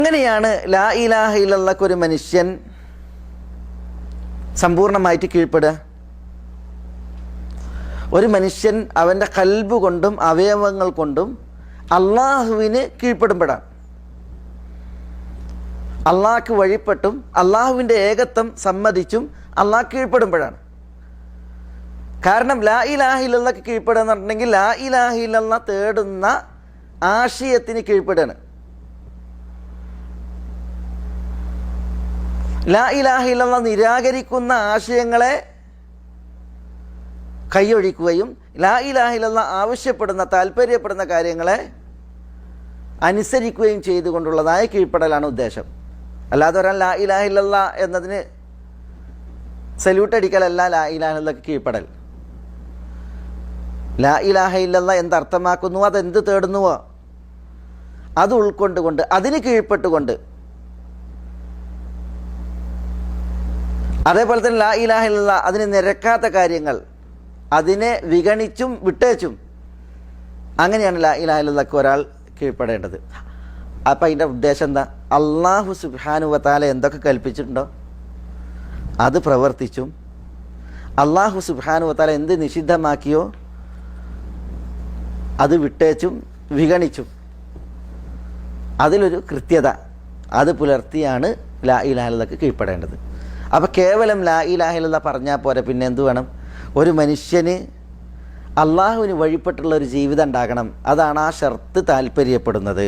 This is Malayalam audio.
അങ്ങനെയാണ് ലാ ഇലാഹ ഇല്ലല്ലാഹ്ക്ക് ഒരു മനുഷ്യൻ സമ്പൂർണ്ണമായിട്ട് കീഴ്പ്പെടുക. ഒരു മനുഷ്യൻ അവൻ്റെ ഖൽബ് കൊണ്ടും അവയവങ്ങൾ കൊണ്ടും അള്ളാഹുവിന് കീഴ്പ്പെടുമ്പോഴാണ്, അള്ളാഹ്ക്ക് വഴിപ്പെട്ടും അള്ളാഹുവിൻ്റെ ഏകത്വം സമ്മതിച്ചും അള്ളാഹ് കീഴ്പ്പെടുമ്പോഴാണ്. കാരണം ലാ ഇലാഹ ഇല്ലല്ലാഹ്ക്ക് കീഴ്പ്പെടുക എന്ന് പറഞ്ഞിട്ടുണ്ടെങ്കിൽ ലാ ഇലാഹ ഇല്ലല്ലാഹ് തേടുന്ന ആശയത്തിന് കീഴ്പ്പെടുകയാണ്. ലാ ഇലാഹ ഇല്ലല്ലാഹ് നിരാകരിക്കുന്ന ആശയങ്ങളെ കൈയൊഴിക്കുകയും ലാ ഇലാഹ ഇല്ലല്ലാഹ് ആവശ്യപ്പെടുന്ന താല്പര്യപ്പെടുന്ന കാര്യങ്ങളെ അനുസരിക്കുകയും ചെയ്തുകൊണ്ടുള്ളതായ കീഴ്പ്പെടലാണ് ഉദ്ദേശം. അല്ലാതെ ഒരാൾ ലാ ഇലാഹ ഇല്ലല്ലാഹ് എന്നതിന് സല്യൂട്ട് അടിക്കലല്ല ലാ ഇലാഹ ഇല്ലല്ലാഹ്ക്ക് കീഴ്പ്പെടൽ. ലാ ഇലാഹ ഇല്ലല്ലാഹ് എന്തർത്ഥമാക്കുന്നു, അതെന്ത് തേടുന്നുവോ അത് ഉൾക്കൊണ്ടുകൊണ്ട് അതിന് കീഴ്പ്പെട്ടുകൊണ്ട്, അതേപോലെ തന്നെ ലാ ഇലാഹ ഇല്ലല്ലാഹ് അതിന് നിരക്കാത്ത കാര്യങ്ങൾ അതിനെ വിഗണിച്ചും വിട്ടേച്ചും, അങ്ങനെയാണ് ലാ ഇലാഹ ഇല്ലല്ലാഹ്ക്ക് ഒരാൾ കീഴ്പ്പെടേണ്ടത്. അപ്പം അതിൻ്റെ ഉദ്ദേശം എന്താ? അല്ലാഹു സുബ്ഹാനഹു വ തആല എന്തൊക്കെ കൽപ്പിച്ചിട്ടുണ്ടോ അത് പ്രവർത്തിച്ചും അല്ലാഹു സുബ്ഹാനഹു വ തആല എന്ത് നിഷിദ്ധമാക്കിയോ അത് വിട്ടേച്ചും വിഗണിച്ചും അതിലൊരു കൃത്യത അത് പുലർത്തിയാണ് ലാ ഇലാഹ ഇല്ലല്ലാഹ്ക്ക് കീഴ്പ്പെടേണ്ടത്. അപ്പോൾ കേവലം ലാ ഇലാഹ ഇല്ലല്ലാഹ് പറഞ്ഞാൽ പോരെ, പിന്നെ എന്ത് വേണം? ഒരു മനുഷ്യന് അള്ളാഹുവിന് വഴിപ്പെട്ടുള്ള ഒരു ജീവിതം ഉണ്ടാകണം. അതാണ് ആ ഷർത്ത് താല്പര്യപ്പെടുന്നത്.